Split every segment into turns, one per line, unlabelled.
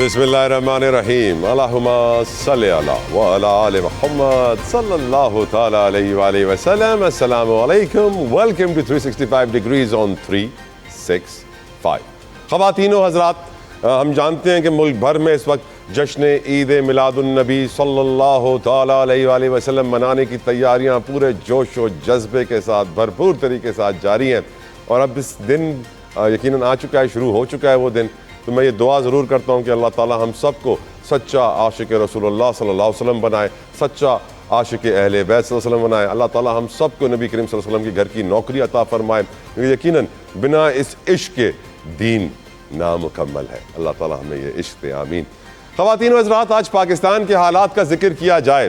बिस्मिल्लाहिर्रहमानिर्रहीम अल्लाहुम्मा सल्लि अला व अला आलि मुहम्मद सल्लल्लाहु तआला अलैहि वसल्लम। अस्सलामु अलैकुम, वेलकम टू 365 डिग्रीज ऑन 365। ख़वातीन व हज़रात, हम जानते हैं कि मुल्क भर में इस वक्त जश्न ईद मिलादुन्नबी सल्लल्लाहु तआला अलैहि वसल्लम मनाने की तैयारियां पूरे जोश व जज्बे के साथ भरपूर तरीके से जारी हैं। और अब इस दिन यकीनन आ चुका है, शुरू हो चुका है वो दिन। तो मैं ये दुआ ज़रूर करता हूँ कि अल्लाह ताला हम सबको सच्चा आशिक रसूलुल्लाह सल्लल्लाहु अलैहि वसल्लम बनाए, सच्चा आशिक अहले बैत सल्लल्लाहु अलैहि वसल्लम बनाए। अल्लाह ताला हम सबको नबी करीम सल्लल्लाहु अलैहि वसल्लम के घर की नौकरी अता फरमाए, क्योंकि यकीनन बिना इस इश्क के दीन नामुकम्मल है। अल्लाह ताला हमें ये इश्क दे, आमीन। ख़वातीन व हज़रात, आज पाकिस्तान के हालात का जिक्र किया जाए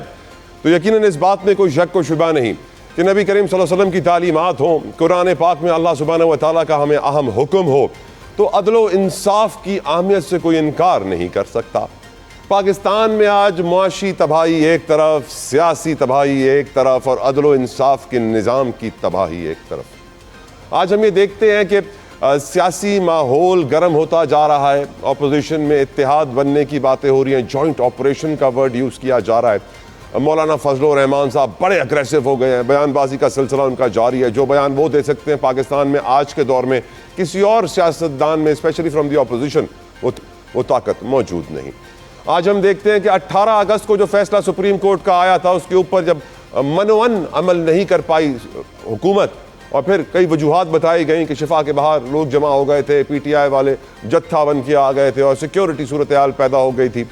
तो यकीनन इस बात में कोई शक व शुबा नहीं कि नबी करीम सल्लल्लाहु अलैहि वसल्लम की तालीमात हो, कुरान पाक में अल्लाह सुब्हानहू व तआला का हमें अहम हुक्म हो, तो अदल व इंसाफ की अहमियत से कोई इनकार नहीं कर सकता। पाकिस्तान में आज मुआशी तबाही एक तरफ, सियासी तबाही एक तरफ और अदल व इंसाफ के निज़ाम की तबाही एक तरफ। आज हम ये देखते हैं कि सियासी माहौल गर्म होता जा रहा है, अपोजिशन में इत्तेहाद बनने की बातें हो रही हैं, जॉइंट ऑपरेशन का वर्ड यूज़ किया जा रहा है। मौलाना फजलुर रहमान साहब बड़े अग्रेसिव हो गए हैं, बयानबाजी का सिलसिला उनका जारी है। जो बयान वो दे सकते हैं पाकिस्तान में आज के दौर में किसी और सियासतदान में, स्पेशली फ्रॉम दी अपोजिशन, वो ताकत मौजूद नहीं। आज हम देखते हैं कि 18 अगस्त को जो फैसला सुप्रीम कोर्ट का आया था, उसके ऊपर जब मनोवन अमल नहीं कर पाई हुकूमत, और फिर कई वजूहात बताई गई कि शिफा के बाहर लोग जमा हो गए थे, PTI वाले जत्था बन के आ गए थे और सिक्योरिटी सूरत हाल पैदा हो गई थी,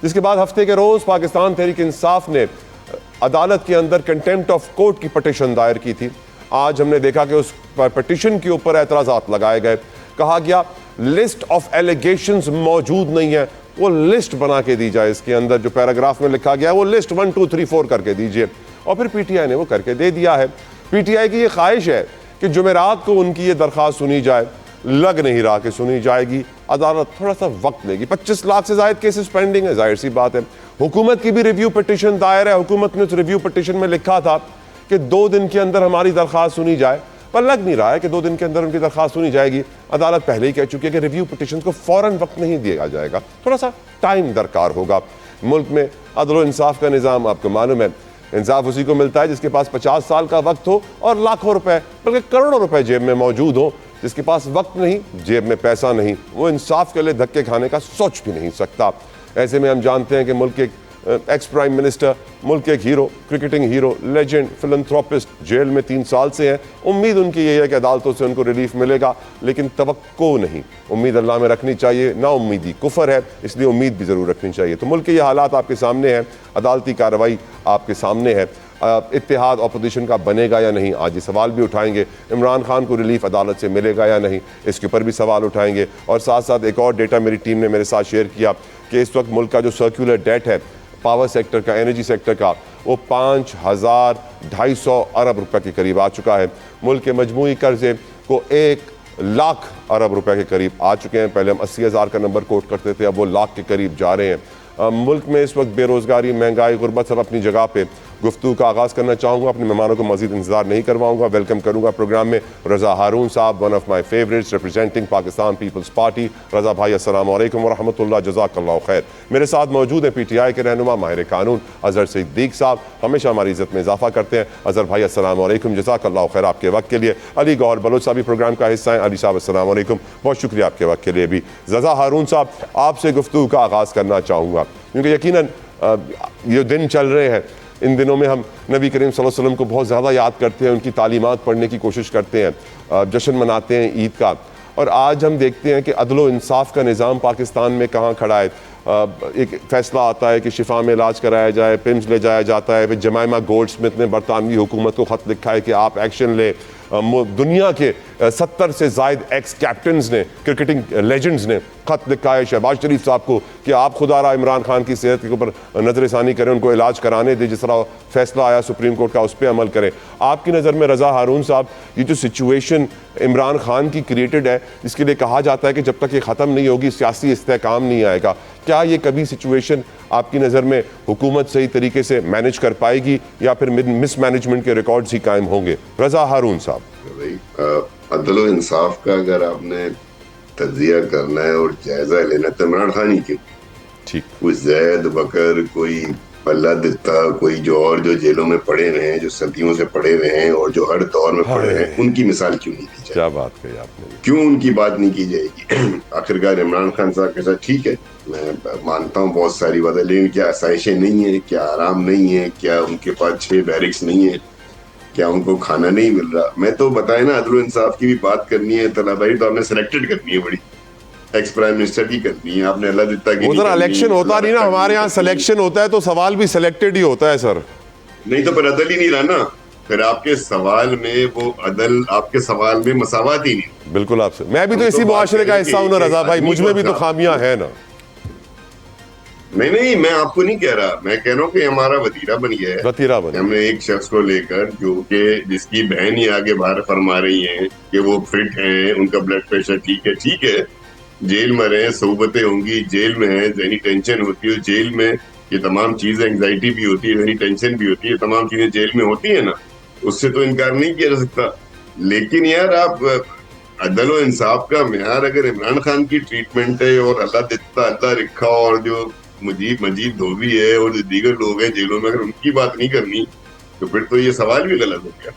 जिसके बाद हफ्ते के रोज़ पाकिस्तान तहरीक इंसाफ ने अदालत के अंदर कंटेम्प्ट ऑफ कोर्ट की पटिशन दायर की थी। आज हमने देखा कि उस पटिशन के ऊपर एतराज़ात लगाए गए। कहा गया लिस्ट ऑफ एलिगेशंस मौजूद नहीं है, वो लिस्ट बना के दी जाए। इसके अंदर जो पैराग्राफ में लिखा गया वो लिस्ट 1 2 3 4 करके दीजिए, और फिर PTI ने वो करके दे दिया है। PTI की ये ख्वाहिश है कि जुमेरात को उनकी ये दरख्वास्त सुनी जाए, लग नहीं रहा कि सुनी जाएगी। अदालत थोड़ा सा वक्त लेगी। 25 लाख से ज़ायद केसेस पेंडिंग है, जाहिर सी बात है। हुकूमत की भी रिव्यू पिटिशन दायर है। हुकूमत ने उस रिव्यू पिटिशन में लिखा था कि 2 दिन के अंदर हमारी दरख्वास्त सुनी जाए, पर लग नहीं रहा है कि 2 दिन के अंदर उनकी दरख्वास्त सुनी जाएगी। अदालत पहले ही कह चुकी है कि रिव्यू पिटिशन को फ़ौरन वक्त नहीं दिया जाएगा, थोड़ा सा टाइम दरकार होगा। मुल्क में अदल व इंसाफ का निज़ाम आपको मालूम है, इंसाफ उसी को मिलता है जिसके पास 50 साल का वक्त हो और लाखों रुपए बल्कि करोड़ों रुपए जेब में मौजूद हो। जिसके पास वक्त नहीं, जेब में पैसा नहीं, वो इंसाफ के लिए धक्के खाने का सोच भी नहीं सकता। ऐसे में हम जानते हैं कि मुल्क के एक्स प्राइम मिनिस्टर, मुल्क के एक hero, cricketing hero, legend, philanthropist jail में 3 साल से हैं। उम्मीद उनकी यही है कि अदालतों से उनको रिलीफ मिलेगा, लेकिन तवक्को नहीं। उम्मीद अल्लाह में रखनी चाहिए, ना उम्मीदी कुफर है, इसलिए उम्मीद भी ज़रूर रखनी चाहिए। तो मुल्क के ये हालात आपके सामने हैं, अदालती कार्रवाई आपके सामने है। इत्तेहाद अपोजिशन का बनेगा या नहीं, आज ये सवाल भी उठाएंगे। इमरान खान को रिलीफ अदालत से मिलेगा या नहीं, इसके ऊपर भी सवाल उठाएंगे। और साथ साथ एक और डेटा मेरी टीम ने मेरे साथ शेयर किया कि इस वक्त मुल्क का जो सर्कुलर डेट है पावर सेक्टर का, एनर्जी सेक्टर का, वो 5200 अरब रुपए के करीब आ चुका है। मुल्क के मजमूई कर्जे को 1 लाख अरब रुपए के करीब आ चुके हैं। पहले हम 80,000 का नंबर कोट करते थे, अब वो लाख के करीब जा रहे हैं। मुल्क में इस वक्त बेरोज़गारी, महंगाई, गुर्बत सब अपनी जगह पे। गुफ्तगू का आगाज़ करना चाहूँगा, अपने मेहमानों को मज़ीद इंतज़ार नहीं करवाऊँगा। वेलकम करूँगा प्रोग्राम में Raza Haroon sahab, one of my favourites representing Pakistan Peoples Party. Raza भाई अस्सलाम वालेकुम व रहमतुल्लाह, जज़ाकल्लाहु खैर। मेरे साथ मौजूद हैं PTI के रहनुमा माहिर कानून अज़हर सिद्दीक़ साहब, हमेशा हमारी इज़्ज़त में इजाफा करते हैं। अज़हर भाई अस्सलाम वालेकुम, जज़ाकल्लाहु खैर आपके वक्त के लिए। अली गौहर बलोच साहब भी प्रोग्राम का हिस्सा हैं। अली साहब अस्सलाम वालेकुम, बहुत शुक्रिया आपके वक्त के लिए भी। रज़ा हारून साहब, आपसे गुफ्तगू का आगाज़ करना चाहूँगा, क्योंकि यकीनन ये दिन चल रहे हैं, इन दिनों में हम नबी करीम सल्लल्लाहु अलैहि वसल्लम को बहुत ज़्यादा याद करते हैं, उनकी तालीमात पढ़ने की कोशिश करते हैं, जश्न मनाते हैं ईद का। और आज हम देखते हैं कि अदल व इंसाफ का निज़ाम पाकिस्तान में कहाँ खड़ा है। एक फ़ैसला आता है कि शिफा में इलाज कराया जाए, पिम्स ले जाया जाता है। फिर जमाइमा गोल्ड स्मिथ ने बरतानवी हुकूमत को ख़त लिखा है कि आप एक्शन लें। दुनिया के 70 से ज़ायद एक्स कैप्टन्स ने, क्रिकेटिंग लेजेंड्स ने ख़त लिखा है शहबाज शरीफ साहब को कि आप खुदारा इमरान खान की सेहत के ऊपर नज़रसानी करें, उनको इलाज कराने दें, जिस तरह फैसला आया सुप्रीम कोर्ट का उस पर अमल करें। आपकी नज़र में रज़ा हारून साहब, ये जो सिचुएशन इमरान खान की क्रिएटेड है, जिसके लिए कहा जाता है कि जब तक ये ख़त्म नहीं होगी सियासी इस्तेहकाम नहीं आएगा, क्या ये कभी सिचुएशन आपकी नज़र में हुकूमत सही तरीके से मैनेज कर पाएगी या फिर मिसमैनेजमेंट के रिकॉर्ड्स ही कायम होंगे? रज़ा हारून साहब।
अदल व इंसाफ का अगर आपने तजिया करना है और जायजा लेना है तो इमरान खान ही क्यों,
ठीक।
कोई जैद बकर, कोई अल्लाह दित्ता, कोई जो जेलों में पड़े हुए हैं, जो सदियों से पड़े हुए हैं और जो हर दौर में पड़े हैं,
हाय,
उनकी मिसाल क्यों नहीं दी जाए?
क्या बात कही आपने।
क्यों उनकी बात नहीं की जाएगी? आखिरकार इमरान खान साहब के साथ ठीक है, मैं मानता हूँ बहुत सारी बातें, लेकिन क्या आसाइशें नहीं है? क्या आराम नहीं है? क्या उनके पास 6 बैरिक्स नहीं है? क्या उनको खाना नहीं मिल रहा? मैं तो बताए ना, अदल इंसाफ की भी बात करनी है, तलाबाई तो आपने सेलेक्टेड करनी है, बड़ी एक्स प्राइम मिनिस्टर की करनी है आपने, अल्लाह दित्ता की नहीं
उधर
करनी,
इलेक्शन होता नहीं ना,
अल्लाह
हमारे यहाँ
करनी।
सिलेक्शन होता है तो सवाल भी सिलेक्टेड ही होता है सर।
नहीं तो फिर अदल ही नहीं रहा ना, फिर आपके सवाल में वो अदल, आपके सवाल में मसावत ही नहीं।
बिल्कुल आपसे, मैं भी
हम
तो
तो
इसी
बात
मुआशरे का
करें
हिस्सा हूं
कि
ना
एक
रजा भाई,
आदमी
मुझ
को
में भी तो
आप-
खामियां हैं ना।
नहीं, मैं आपको नहीं कह रहा, मैं कह रहा हूँ कि हमारा वतीरा बन गया है।
वतीरा बन
हमने
गया।
एक शख्स को लेकर, जो कि जिसकी बहन ही आगे बाहर फरमा रही है कि वो फिट हैं, उनका ब्लड प्रेशर ठीक है, जेल में रहे, सोबतें होंगी, जेल में है, जहनी टेंशन होती है जेल में, ये तमाम चीजें, एंग्जाइटी भी होती है, जहनी टेंशन भी होती है, तमाम चीजें जेल में होती है ना, उससे तो इनकार नहीं किया जा सकता। लेकिन यार आप, अदल और इंसाफ का मेयार अगर इमरान खान की ट्रीटमेंट है और अल्लाह दित्ता अल्लाह रिखा और जो मुजीब मजीद धोबी है और जो दीगर लोग हैं जेलों में, अगर उनकी बात नहीं करनी तो फिर तो ये सवाल भी गलत हो गया।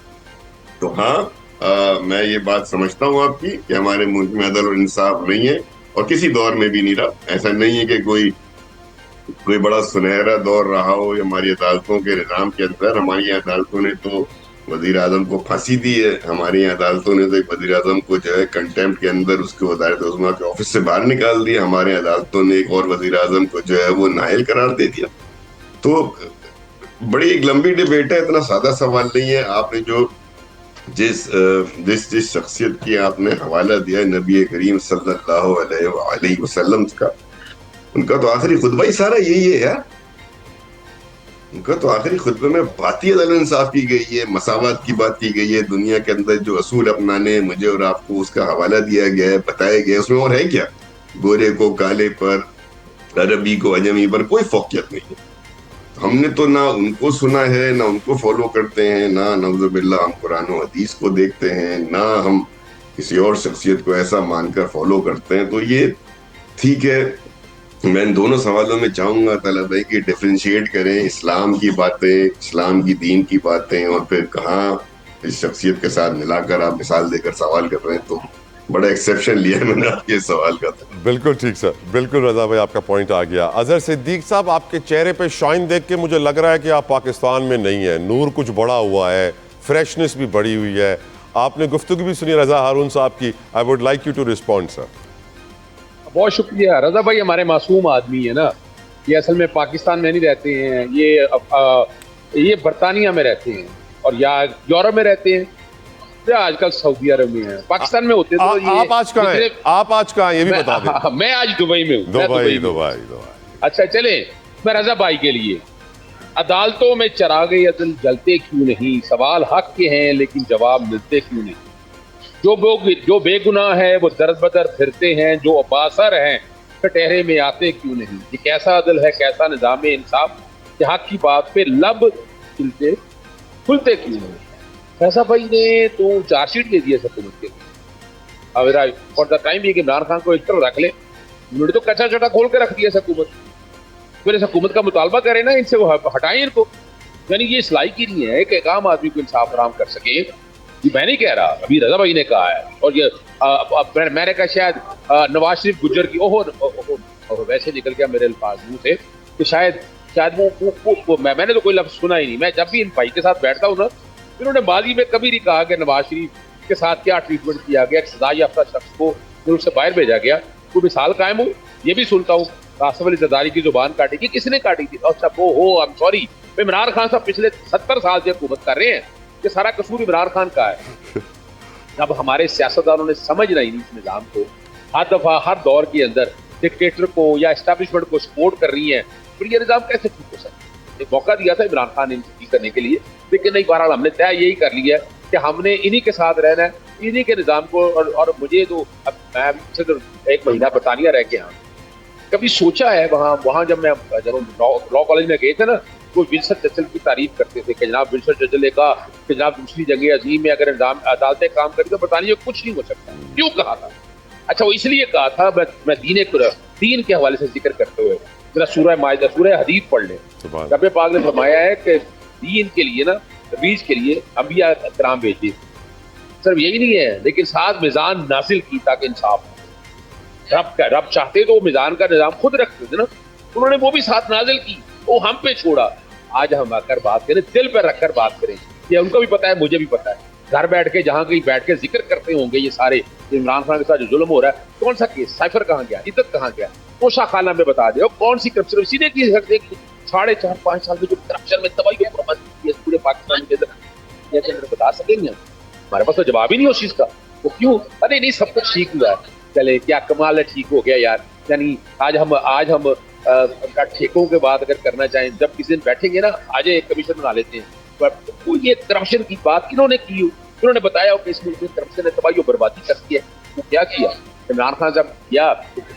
तो हाँ, मैं ये बात समझता हूँ आपकी कि हमारे मुल्क में अदल और इंसाफ नहीं है, और किसी दौर में भी नहीं रहा। ऐसा नहीं है कि कोई कोई बड़ा सुनहरा दौर रहा हो हमारी अदालतों के निज़ाम के अंदर। हमारी अदालतों ने तो वजीर आजम को फांसी दी है, हमारी अदालतों ने तो एक वजीर आजम को जो है कंटेम्प्ट के अंदर उसके वज़ारत उज़्मा के ऑफिस से बाहर निकाल दिया। हमारे अदालतों ने एक और वजीर आजम को जो है वो नाअहल करार दे दिया। तो बड़ी एक लंबी डिबेट है, इतना सादा सवाल नहीं है। आपने जो जिस जिस जिस शख्सियत की आपने हवाला दिया है, नबी करीम सल्लल्लाहु अलैहि वसल्लम का, उनका तो आखिरी खुतबा ही सारा यही है यार। उनका तो आखिरी खुतबे में बात ही अदल इंसाफ की गई है, मसावत की बात की गई है, दुनिया के अंदर जो असूल अपनाने मुझे और आपको उसका हवाला दिया गया है, बताया गया है, उसमें और है क्या? गोरे को काले पर, अरबी को अजमी पर कोई फौकियत नहीं है। हमने तो ना उनको सुना है, ना उनको फॉलो करते हैं, ना नौजुबिल्लाह हम कुरान और हदीस को देखते हैं, ना हम किसी और शख्सियत को ऐसा मानकर फॉलो करते हैं। तो ये ठीक है, मैं इन दोनों सवालों में चाहूंगा तला भाई कि डिफरेंशिएट करें इस्लाम की बातें, इस्लाम की दीन की बातें, और फिर कहाँ इस शख्सियत के साथ मिलाकर आप मिसाल देकर सवाल कर रहे हैं। तो बड़ा एक्सेप्शन लिया है मैंने आपके इस सवाल का।
बिल्कुल ठीक सर, बिल्कुल रजा भाई आपका पॉइंट आ गया। अजहर सिद्दीक साहब, आपके चेहरे पे शाइन देख के मुझे लग रहा है कि आप पाकिस्तान में नहीं है, नूर कुछ बड़ा हुआ है, फ्रेशनेस भी बढ़ी हुई है। आपने गुफ्तगू भी सुनी रजा हारून साहब की, I would like you to respond sir.
बहुत शुक्रिया रजा भाई, हमारे मासूम आदमी है ना, ये असल में पाकिस्तान में नहीं रहते हैं, ये बरतानिया में रहते हैं और या यूरोप में रहते हैं, या आजकल सऊदी अरब में है। पाकिस्तान में होते तो
आप आज कहाँ हैं? आप आज कहाँ हैं ये भी बता दें।
मैं आज दुबई में हूँ।
दुबई।
अच्छा चले, मैं रजा भाई के लिए, अदालतों में चरागे अदल जलते क्यों नहीं, सवाल हक के हैं लेकिन जवाब मिलते क्यों नहीं, जो बेगुनाह है वो दर बदर फिरते हैं, जो अबासर हैं कटहरे में आते क्यों नहीं। ये कैसा अदल है, कैसा निज़ाम इंसाफ कि हक की बात पे लब खिलते खुलते क्यों नहीं। फैसला भाई ने तो चार्जशीट दे दिया हुकूमत के लिए, फॉर द टाइम भी इमरान खान को एक तरह रख ले, उन्होंने तो कच्चा चटा खोल के रख दिया हुकूमत। फिर इस हुकूमत का मुतालबा करें ना, इनसे वो हटाएं इनको। यानी ये इस लायक ही नहीं है कि एक आम आदमी को इंसाफ फराहम कर सके। ये मैं नहीं कह रहा, अभी रजा भाई ने कहा है, और ये मैंने कहा शायद नवाज शरीफ गुजर की ओहो वैसे निकल गया मेरे अल्फाज मुंह से कि शायद वो मैंने तो कोई लफ्ज सुना ही नहीं। मैं जब भी इन भाई के साथ बैठता हूँ ना, इन्होंने माजी में कभी नहीं कहा कि नवाज शरीफ के साथ क्या ट्रीटमेंट किया गया, सजा याफ्ता शख्स को मुल्क से बाहर भेजा गया, कोई मिसाल कायम हो। ये भी सुनता हूँ आसिफ अली जरदारी की जुबान काटी कि किसने काटी थी, अच्छा वो हो, आई एम सॉरी, इमरान खान साहब पिछले 70 साल से हुकूमत कर रहे हैं, ये सारा कसूर इमरान खान का है। जब हमारे सियासतदानों ने समझना ही नहीं इस निज़ाम को, हर दफा हर दौर के अंदर डिक्टेटर को या एस्टैब्लिशमेंट को सपोर्ट कर रही है, फिर ये निज़ाम कैसे ठीक हो सकता है। एक मौका दिया था इमरान खान ने इनको ठीक करने के लिए, लेकिन नहीं, बहरहाल हमने तय यही कर लिया है कि हमने इन्हीं के साथ रहना है, इन्हीं के निज़ाम को। और मुझे तो अब मैं तो 1 महीना बरतानिया रह के आया, कभी सोचा है वहाँ जब लॉ कॉलेज में गए थे ना, वो विल्सन चर्चिल की तारीफ करते थे कि जनाब विल्सन चर्चिल ने कहा कि जनाब दूसरी जंग अजीम में अगर अदालतें काम करें तो बरतानिया कुछ नहीं हो सकता। क्यों कहा था? अच्छा, वो इसलिए कहा था, मैं दीन के हवाले से जिक्र करते हुए जरा सूरह माइदा सूरह हदीद पढ़ लें।
सुभान
रब पाक ने फरमाया है कि दीन के लिए ना, तबलीग के लिए अंबिया कराम भेजे। सिर्फ यही नहीं है, लेकिन साथ मिजान नाजिल की ताकि इंसाफ हो। रब चाहते तो मिजान का निजाम खुद रखते थे ना, उन्होंने वो भी साथ नाजिल की, वो हम पे छोड़ा। आज हम आकर बात करें, दिल पर रखकर बात करें। ये उनको भी पता है, मुझे भी पता है। घर बैठ के जहाँ कहीं बैठ के जिक्र करते होंगे ये सारे, इमरान खान के साथ जो जुल्म हो रहा है, कौन सा केस, साइफर कहाँ गया, इद्दत कहाँ गया, कोशा खाना में बता दे, कौन सी करप्शन इसी ने की। 4.5-5 साल में जो करप्शन में तबाही है पूरे पाकिस्तान के अंदर, बता सकेंगे हमारे पास तो जवाब ही नहीं उस चीज का। वो क्यों? अरे नहीं, सब कुछ ठीक हुआ है, चले क्या कमाल है, ठीक हो गया यार। यानी आज हम ठेकों के बात अगर करना चाहें, जब किसी दिन बैठेंगे ना, आज एक कमीशन बना लेते हैं, वो ये करप्शन की बात किन्होंने की? उन्होंने बताया कि इस मुल्क में करप्शन ने तबाही और बर्बादी करती है। वो क्या किया इमरान खान जब किया,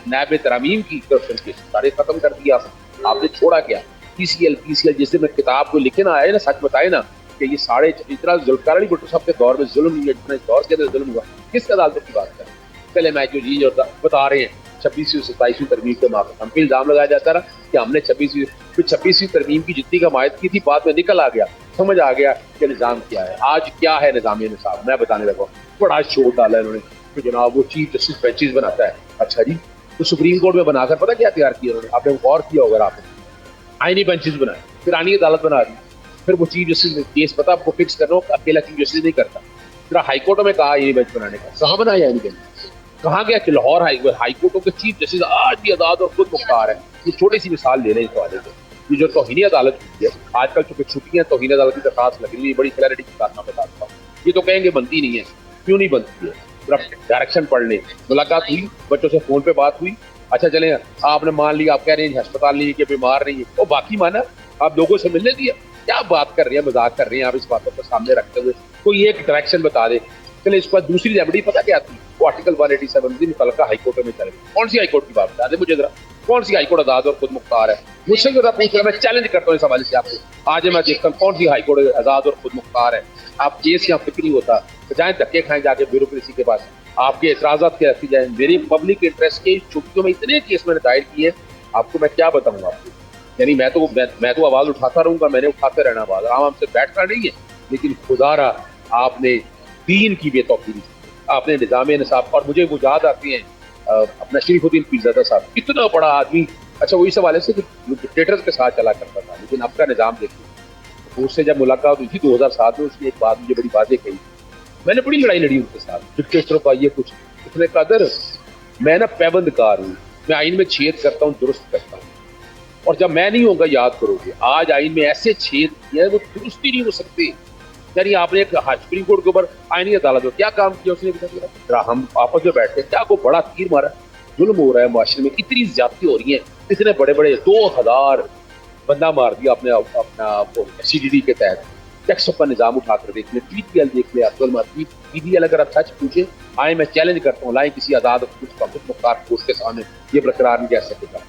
नायब तरामीम की करप्शन के सारे खत्म कर दिया आपने, छोड़ा क्या? पीसीएल जिससे मैं किताब को लिखे ना आए ना, सच बताए ना कि ये साढ़े इतना जुल्फकार अली भुट्टो साहब के दौर में जुल्म नहीं है जितना इस दौर के अंदर जुल्म हुआ। किस अदालतों की बात करें? पहले मैं जो जी बता रहे हैं 26वीं 27वीं तरमीम के मामले, हम पे इल्जाम लगाया जाता रहा कि हमने 26वीं तरमीम की जितनी कमायत की थी, बाद में निकल आ गया, समझ आ गया कि निज़ाम क्या है। आज क्या है निज़ाम निसाब, मैं बताने लगा। बड़ा शोर डाला इन्होंने कि जनाब वो चीफ जस्टिस बेंचेस बनाता है। अच्छा जी, तो सुप्रीम कोर्ट में बनाकर पता क्या तैयार किया उन्होंने? आपने गौर किया होगा, आपने आईनी बेंचेस बनाए, फिर आईनी अदालत बना दी, फिर वो चीफ जस्टिस केस पता आपको फिक्स करना हो, अकेला चीफ जस्टिस नहीं करता। फिर हाईकोर्ट में कहा आईनी बेंच बनाने का, कहाँ बनाया आईनी बेंच? कहाँ गया कि लाहौर हाईकोर्टों के चीफ जस्टिस आज भी आजाद और खुद मुख्तार है। ये छोटी सी मिसाल ले रहे हैं इस हवाले से। ये जो तौहीनी अदालत हुई है आजकल, चूंकि छुट्टियां, तौहीनी अदालत की दरखास्त लगी हुई, बड़ी क्लैरिटी के साथ मैं बताता हूँ। ये तो कहेंगे बनती नहीं है, क्यों नहीं बनती है? डायरेक्शन पढ़ लें, मुलाकात हुई, बच्चों से फोन पे बात हुई, अच्छा चले आपने मान लिया, आप कह रहे हैं अस्पताल नहीं है कि बीमार नहीं है, और बाकी माना आप लोगों से मिलने दिया। क्या बात कर रहे हैं, मजाक कर रहे हैं आप इस बातों को सामने रखते हुए? कोई एक डायरेक्शन बता दे। चले इस पर दूसरी रेमेडी पता क्या थी? वो आर्टिकल 187 मुतल्लिका हाईकोर्ट में चले गए। कौन सी हाईकोर्ट की बात बता दे मुझे जरा, कौन सी हाईकोर्ट आजाद और खुद मुख्तार है? मुझसे जरा पूछ रहा, मैं चैलेंज करता हूँ इस हवाले से आपको। आज मैं देखता हूँ कौन सी हाईकोर्ट आजाद और खुद मुख्तार है। आप केस यहाँ फिक्र नहीं होता, जाए धक्के खाएं जाके ब्यूरोक्रेसी के पास, आपके एतराज़ात के रखी जाए। मेरी पब्लिक इंटरेस्ट के छुट्टियों में इतने केस मैंने दायर किए, आपको मैं क्या बताऊँ आपको। यानी मैं तो आवाज़ उठाता रहूँगा, मैंने उठाते रहना आवाज़, आम हमसे बैठना नहीं है। लेकिन खुदारा आपने दीन की बेतौकीरी, आपने निज़ाम निसाब, और मुझे वो याद आती हैं अपना शरीफुद्दीन पीरज़ादा साहब, इतना बड़ा आदमी। अच्छा, वो इस हवाले से डिक्टेटर्स के साथ चला करता था, लेकिन अब का निज़ाम देखिए। उससे जब मुलाकात हुई थी 2007 में, उसने एक बात मुझे बड़ी बातें कही। मैंने बड़ी लड़ाई लड़ी उनके साथ, डिक्टेटरों का ये कुछ। उसने कहा दर मैं ना पैबंदकार हूँ, मैं आइन में छेद करता हूँ, दुरुस्त करता हूँ, और जब मैं नहीं होगा याद करोगे, आज आइन में ऐसे छेद किए हैं वो दुरुस्त ही नहीं हो सकते। यानी आपने एक सुप्रीम कोर्ट के ऊपर आईनी अदालत में क्या काम किया उसने? हम आपस में बैठते क्या को बड़ा तीर मारा, जुल्म हो रहा है माशरे में, इतनी ज्यादती हो रही है, इतने बड़े बड़े 2000 बंदा मार दिया आपने अपना CDD के तहत। टैक्सों का निजाम उठाकर देख ले, PTL देख ले, अब्दुल माफी PTL अगर आप सच पूछे, आए मैं चैलेंज करता हूँ, लाए किसी आजाद कुछ मुख्तार कोर्ट के सामने, ये बरकरार नहीं रह सकेगा।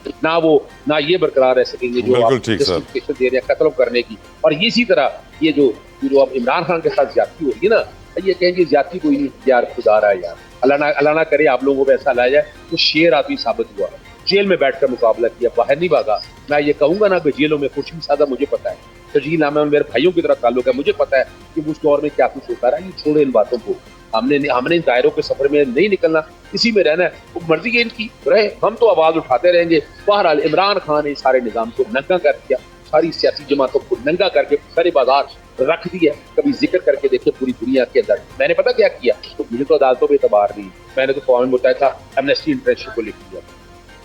ना ये बरकरार रह सकेंगे जो आप जस्टिफिकेशन दे रहे हैं कत्ल करने की। और इसी तरह ये जो अब इमरान खान के साथ ज्यादती हो रही है ना, ये कहेंगे ज्यादती कोई नहीं यार, खुदा रहा है यार, अल्लाह ना करे आप लोगों को ऐसा लाया जाए तो शेर आदमी साबित हुआ, जेल में बैठकर मुकाबला किया, बाहर नहीं भागा। मैं ये कहूंगा ना कि जेलों में खुर्शीद सादा, मुझे पता है, तजील नामा मेरे भाइयों की तरह ताल्लुक है, मुझे पता है कि उस दौर में क्या कुछ होता रहा। ये छोड़े इन बातों को, हमने इन दायरों के सफर में नहीं निकलना, इसी में रहना है। वो मर्जी है इनकी रहे, हम तो आवाज उठाते रहेंगे। बहरहाल इमरान खान ने सारे निजाम को नंगा कर दिया, सारी सियासी जमातों को नंगा करके सारे बाजार रख दिया। कभी जिक्र करके देखे पूरी दुनिया के अंदर मैंने पता क्या किया, तो मुझे तो अदालतों पर एतबार नहीं, मैंने तो कौन बताया था, एमनेस्टी इंटरनेशनल को लिख दिया।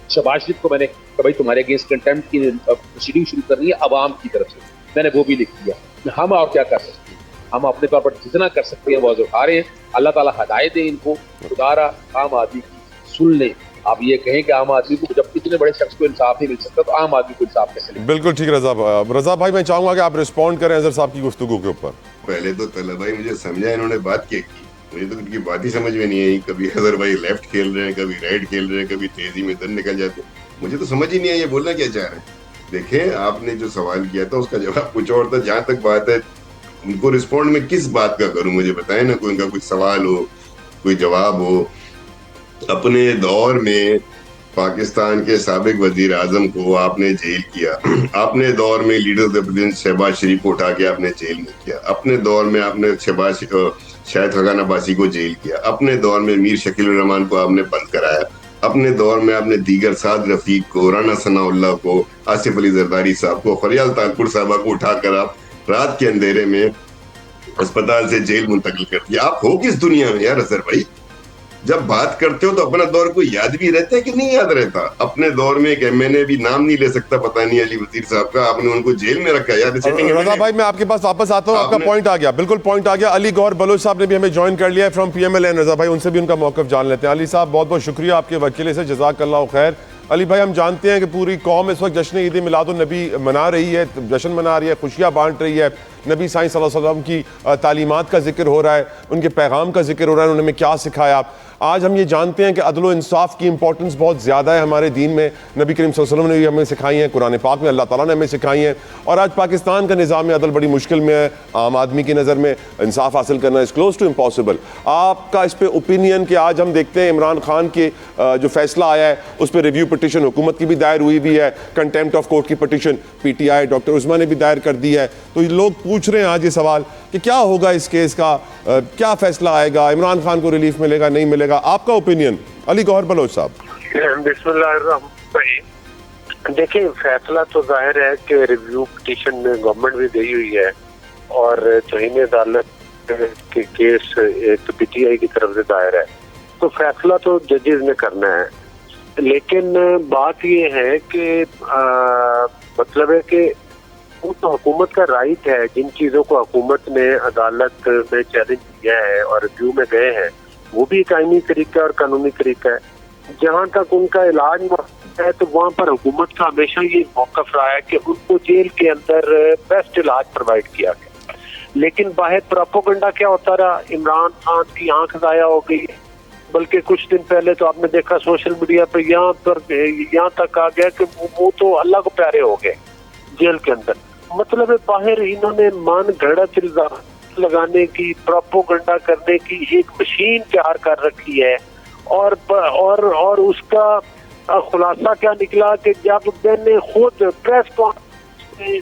शहबाज शरीफ को मैंने कहा भाई तुम्हारे अगेंस्ट कंटेम्प्ट की प्रोसीडिंग शुरू करनी है अवाम की तरफ से, मैंने वो भी लिख दिया। हम और क्या कर सकते हैं, हम अपने तौर पर जितना कर सकते हैं वो उठा रहे हैं। अल्लाह ताला हिदायत दे इनको, खुदारा आम आदमी की सुन ले। आप ये कहें कि आम आदमी को जब इतने बड़े शख्स को इंसाफ नहीं मिल सकता तो आम आदमी को इंसाफ कैसे मिले?
बिल्कुल ठीक रजा भाई, मैं चाहूंगा कि आप रिस्पॉन्ड करें अजहर साहब की गुफ्तगू के ऊपर।
पहले तो तलब भाई मुझे समझा इन्होंने बात क्या की, मुझे तो उनकी बात ही समझ में नहीं आई। कभी अजहर भाई लेफ्ट खेल रहे हैं, कभी राइट खेल रहे हैं, कभी तेजी में दन निकल जाते, मुझे तो समझ ही नहीं आई ये बोलना क्या चाह रहे हैं। देखें, आपने जो सवाल किया था उसका जवाब कुछ और था। जहां तक बात है उनको रिस्पॉन्ड में किस बात का करूं, मुझे बताएं ना, कोई उनका कुछ सवाल हो, कोई जवाब हो। अपने दौर में पाकिस्तान के साबिक वजीर आजम को आपने जेल किया, अपने दौर में leader of the president Shahbaz Sharif को उठा के आपने जेल में किया, अपने दौर में आपने शाहिद खकान अब्बासी को जेल किया, अपने दौर में मीर शकील रहमान को आपने बंद कराया, अपने दौर में आपने दीगर साद रफीक को, राना सनाउल्लाह को, आसिफ अली जरदारी साहब को, फरियाल तालपुर साहबा को उठाकर आप रात के अंधेरे में अस्पताल से जेल मुंतकिल कर दिया। आप हो किस दुनिया में यार अजहर भाई? जब बात करते हो तो अपना दौर को याद भी रहता है कि नहीं याद रहता? अपने दौर में एक एमएनए भी नाम नहीं ले सकता, पता नहीं अली वजीर साहब का, आपने उनको जेल में रखा यार।
रजा भाई मैं आपके पास वापस आता हूँ, आपका पॉइंट आ गया, बिल्कुल पॉइंट आ गया। अली गौहर बलोच साहब ने भी हमें ज्वाइन कर लिया है फ्रॉम PMLN। रजा भाई उनसे भी उनका मौक़िफ़ जान लेते हैं। अली साहब बहुत बहुत शुक्रिया आपके वकीले से, जज़ाकल्लाह खैर। अली भाई हम जानते हैं कि पूरी कौम इस वक्त जश्न ईद मिलादुन नबी मना रही है, जश्न मना रही है, खुशियाँ बांट रही है। नबी सल्लल्लाहु अलैहि वसल्लम की तालीमात का जिक्र हो रहा है, उनके पैगाम का जिक्र हो रहा है, उन्होंने हमें क्या सिखाया। आज हम ये जानते हैं कि अदल व इंसाफ की इंपॉर्टेंस बहुत ज़्यादा है हमारे दीन में। नबी करीम सल्लल्लाहु अलैहि वसल्लम ने भी हमें सिखाई हैं, कुरान पाक में अल्लाह ताला ने हमें सिखाई हैं। और आज पाकिस्तान का निज़ाम अदल बड़ी मुश्किल में है। आम आदमी की नज़र में इंसाफ हासिल करना इज़ क्लोज टू इम्पॉसिबल। आपका इस पर ओपिनियन कि आज हम देखते हैं इमरान खान के जो फैसला आया है उस पर रिव्यू पटिशन हुकूमत की भी दायर हुई भी है, कंटेम्प्ट ऑफ कोर्ट की पटिशन PTI डॉक्टर उस्मा ने भी दायर कर दी है। तो लोग पूछ रहे हैं आज ये सवाल कि क्या होगा इस केस का, क्या फैसला आएगा, इमरान खान को रिलीफ मिलेगा नहीं मिलेगा? आपका ओपिनियन अली गौहर बलोच साहब।
देखिए फैसला तो जाहिर है कि रिव्यू पिटीशन में गवर्नमेंट भी गई हुई है और तौहीन अदालत के केस एक PTI की तरफ से दायर है, तो फैसला तो जजेस ने करना है। लेकिन बात ये है कि मतलब है कि वो तो हुकूमत का राइट है, जिन चीजों को हुकूमत ने अदालत में चैलेंज किया है और रिव्यू में गए हैं वो भी एक आईनी तरीका और कानूनी तरीका है। जहाँ तक उनका इलाज है तो वहाँ पर हुकूमत का हमेशा ये मौक़िफ़ रहा है कि उनको जेल के अंदर बेस्ट इलाज प्रोवाइड किया गया। लेकिन बाहर प्रोपेगेंडा क्या होता रहा, इमरान खान की आंख ज़ाया हो गई, बल्कि कुछ दिन पहले तो आपने देखा सोशल मीडिया पे यहाँ तक आ गया कि वो तो अल्लाह को प्यारे हो गए जेल के अंदर। मतलब है बाहर इन्होंने मन घड़त इल्जाम लगाने की, प्रोपेगेंडा करने की एक मशीन तैयार कर रखी है। और उसका खुलासा क्या निकला कि जब मैंने खुद प्रेस कॉन्फ्रेंस में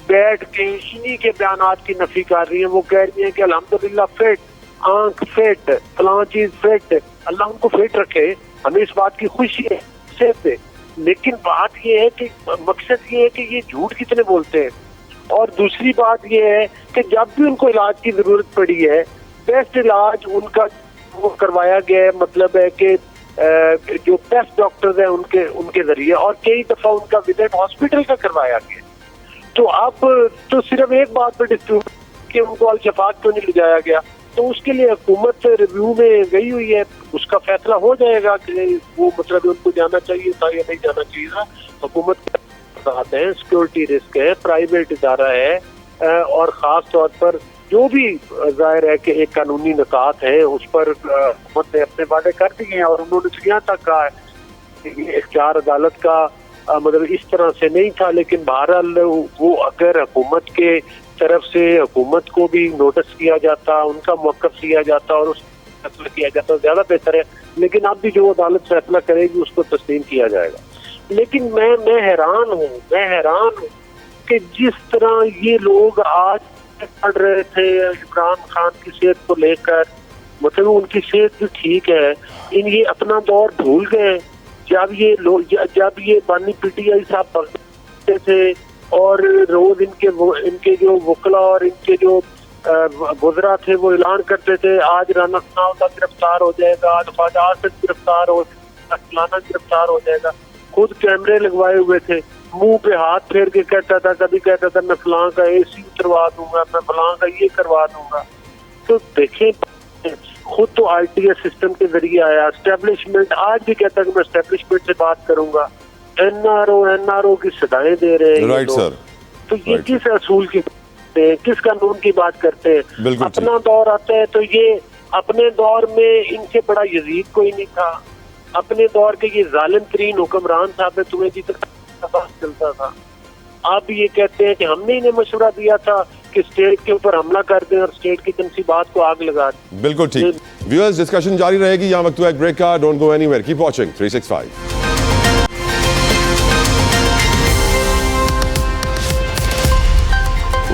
बैठ के इन्हीं के बयानात की नफी कर रही है, वो कह रही है कि अल्हम्दुलिल्लाह फिट, आंख फिट, फलां चीज फिट, अल्लाह उनको फिट रखे, हमें इस बात की खुशी है से। लेकिन बात ये है कि मकसद ये है कि ये झूठ कितने बोलते हैं। और दूसरी बात ये है कि जब भी उनको इलाज की जरूरत पड़ी है, बेस्ट इलाज उनका वो करवाया गया है, मतलब है कि जो बेस्ट डॉक्टर्स हैं उनके जरिए, और कई दफा उनका विजिट हॉस्पिटल का करवाया गया। तो अब तो सिर्फ एक बात पर डिस्प्यूट कि उनको अल शफात क्यों नहीं ले जाया गया, तो उसके लिए हुकूमत रिव्यू में गई हुई है, उसका फैसला हो जाएगा कि वो मतलब उनको जाना चाहिए था या नहीं जाना चाहिए था। हुकूमत है, सिक्योरिटी रिस्क है, प्राइवेट इदारा है, और ख़ास तौर पर जो भी जाहिर है कि एक कानूनी निकात है उस पर हुकूमत ने अपने वादे कर दिए हैं। और उन्होंने तो यहाँ तक कहा है कि इख्तियार अदालत का मतलब इस तरह से नहीं था, लेकिन बहरहाल वो अगर हुकूमत के तरफ से हुकूमत को भी नोटिस किया जाता, उनका मौक़िफ़ लिया जाता और उस फैसला किया जाता ज़्यादा बेहतर है। लेकिन अब भी जो अदालत फैसला करेगी उसको तस्लीम किया जाएगा। लेकिन मैं हैरान हूँ कि जिस तरह ये लोग आज पढ़ रहे थे इमरान खान की सेहत को लेकर, मतलब उनकी सेहत भी ठीक है, ये अपना दौर भूल गए जब ये बानी PTI साहब पढ़ते थे और रोज इनके जो वकला और इनके जो गुजरा थे वो ऐलान करते थे आज राना सनाउल्लाह गिरफ्तार हो जाएगा, आज ख्वाजा आसिफ गिरफ्तार हो जाएगा, फलाना गिरफ्तार हो जाएगा। खुद कैमरे लगवाए हुए थे, मुंह पे हाथ फेर के कहता था, कभी कहता था मैं फलां का AC उतरवा दूंगा, मैं फलां का ये करवा दूंगा। तो देखें खुद तो ITS सिस्टम के जरिए आया, एस्टेब्लिशमेंट आज भी कहता है कि मैं एस्टेब्लिशमेंट से बात करूंगा, NRO की सदाएं दे रहे हैं
राइट सर।
तो ये किस असूल की किस कानून की बात करते हैं? अपना दौर आता है तो ये अपने दौर में इनसे बड़ा यजीद कोई नहीं था, अपने दौर के ये जालिम तरीन हुक्मरान साहब है, तुम्हें जितना चलता था। आप ये कहते हैं कि हमने इन्हें मशवरा दिया था कि स्टेट के ऊपर हमला कर दें और स्टेट की तनसीबात को आग लगा दें।
बिल्कुल ठीक। व्यूअर्स डिस्कशन जारी रहेगी, यहाँ वक्त हुआ एक ब्रेक का, don't go anywhere, keep watching 365।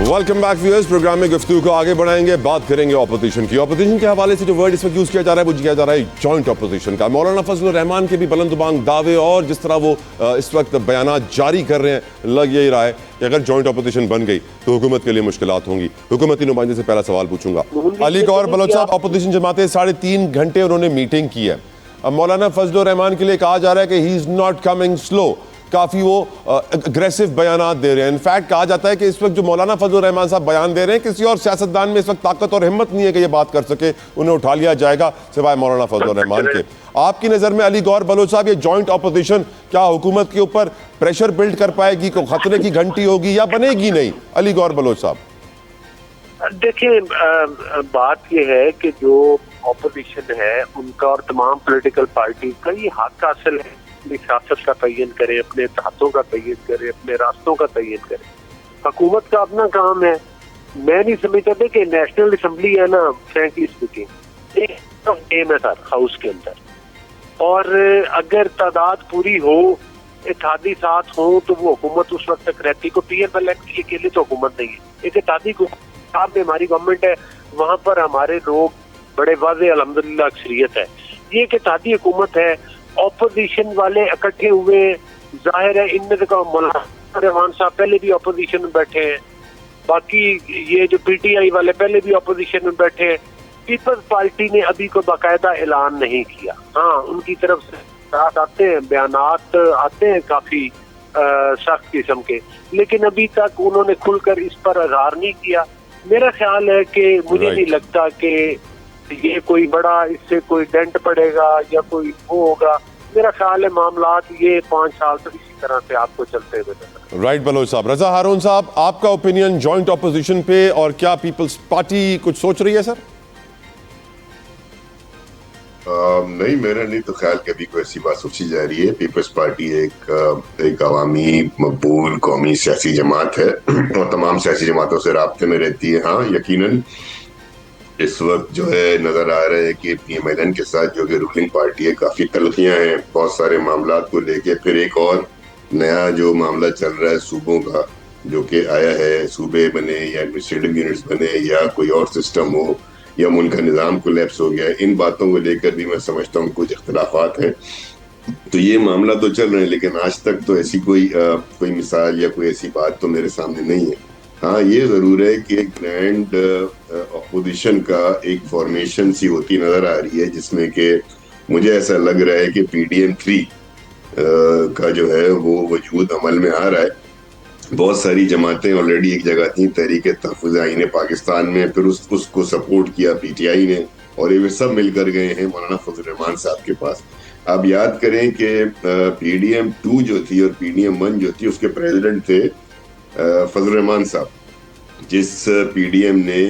Welcome back viewers. Program में गुफ्तगू को आगे बढ़ाएंगे, बात करेंगे ऑपोजिशन की। ऑपोजिशन के हवाले से जो वर्ड इस वक्त यूज किया जा रहा है वो किया जा रहा है जॉइंट ऑपोजिशन का। मौलाना फजलुर रहमान के भी बुलंद-बांग दावे और जिस तरह वो इस वक्त बयानात जारी कर रहे हैं, लग यही रहा है कि अगर जॉइंट ऑपोजिशन बन गई तो हुकूमत के लिए मुश्किलात होंगी। हुकूमती नुमाइंदे से पहला सवाल पूछूंगा। अली गौहर बलोच साहब, ऑपोजिशन जमातें 3.5 घंटे उन्होंने मीटिंग की है। अब मौलाना फजलुर रहमान के लिए कहा जा रहा है कि he is not coming slow, काफ़ी वो अग्रेसिव बयानात दे रहे हैं। इनफैक्ट कहा जाता है कि इस वक्त जो मौलाना फजलुर रहमान साहब बयान दे रहे हैं, किसी और सियासतदान में इस वक्त ताकत और हिम्मत नहीं है कि ये बात कर सके, उन्हें उठा लिया जाएगा सिवाय मौलाना फजलुर रहमान के। आपकी नज़र में अली गौहर बलोच साहब, ये जॉइंट ऑपोजिशन क्या हुकूमत के ऊपर प्रेशर बिल्ड कर पाएगी, को खतरे की घंटी होगी या बनेगी नहीं? अली गौहर बलोच साहब
देखिए, बात यह है कि जो ऑपोजिशन है उनका और तमाम पॉलिटिकल पार्टी का ये हक हासिल है अपनी सियासत का तयन करे, अपने तहतों का तयन करे, अपने रास्तों का तयन करे। हुकूमत का अपना काम है। मैं नहीं समझता था कि नेशनल असम्बली है ना, फ्रैंकली स्पीकिंग, एक गेम है सर हाउस के अंदर, और अगर तादाद पूरी हो, इत्तेहादी साथ हो, तो वो हुकूमत उस वक्त तक रहती। को PMLN की अकेले तो हुकूमत नहीं है, एक इत्तेहादी में हमारी गवर्नमेंट है, वहां पर हमारे लोग बड़े वाज़े अल्हम्दुलिल्लाह अक्सरियत है। ये एक इत्तेहादी हुकूमत है, ऑपोजिशन वाले इकट्ठे हुए, जाहिर है इनमें से मौलाना रहमान साहब पहले भी ऑपोजिशन में बैठे हैं, बाकी ये जो PTI वाले पहले भी ऑपोजिशन में बैठे हैं। पीपल्स पार्टी ने अभी कोई बाकायदा ऐलान नहीं किया। हाँ, उनकी तरफ से बात आते हैं, बयानात आते हैं काफी सख्त किस्म के, लेकिन अभी तक उन्होंने खुलकर इस पर इजहार नहीं किया। मेरा ख्याल है कि मुझे नहीं लगता कि ये कोई बड़ा इससे कोई डेंट पड़ेगा या कोई वो होगा। मेरा ख्याल है मामलात ये 5 साल तक इसी तरह से आपको चलते हुए नजर।
राइट बलोच साहब। रजा हारून साहब, आपका ओपिनियन जॉइंट ऑपोजिशन पे, और क्या पीपल्स पार्टी कुछ सोच रही है सर?
नहीं, मेरा नहीं तो ख्याल कि अभी कोई ऐसी बात सोची जा रही है। पीपल्स पार्टी एक अवामी मकबूल कौमी सियासी जमात है और तमाम सियासी जमातों से राब्ते में रहती है। हाँ, यकीनन इस वक्त जो है नजर आ रहा है कि PMLN के साथ जो कि रूलिंग पार्टी है, काफी तलखियां हैं बहुत सारे मामला को लेके। फिर एक और नया जो मामला चल रहा है सूबों का, जो कि आया है, सूबे बने या एडमिनिस्ट्रेटिव यूनिट्स बने या कोई और सिस्टम हो या मुल्क का निज़ाम कोलैप्स हो गया, इन बातों को लेकर भी मैं समझता हूँ कुछ इख्तलाफात हैं। तो ये मामला तो चल रहे हैं, लेकिन आज तक तो ऐसी कोई मिसाल या कोई ऐसी बात तो मेरे सामने नहीं है। हाँ, ये जरूर है कि एक ग्रैंड अपोजिशन का एक फॉर्मेशन सी होती नजर आ रही है, जिसमें कि मुझे ऐसा लग रहा है कि PDM 3 का जो है वो वजूद अमल में आ रहा है। बहुत सारी जमातें ऑलरेडी एक जगह थी, तहरीक तहफ़्फ़ुज़ आईन पाकिस्तान में, फिर उसको सपोर्ट किया PTI ने, और ये सब मिलकर गए हैं मौलाना फजलुर रहमान साहब के पास। आप याद करें कि PDM 2 जो थी और PDM 1 जो थी, उसके प्रेसिडेंट थे फजलुर रहमान साहब, जिस PDM ने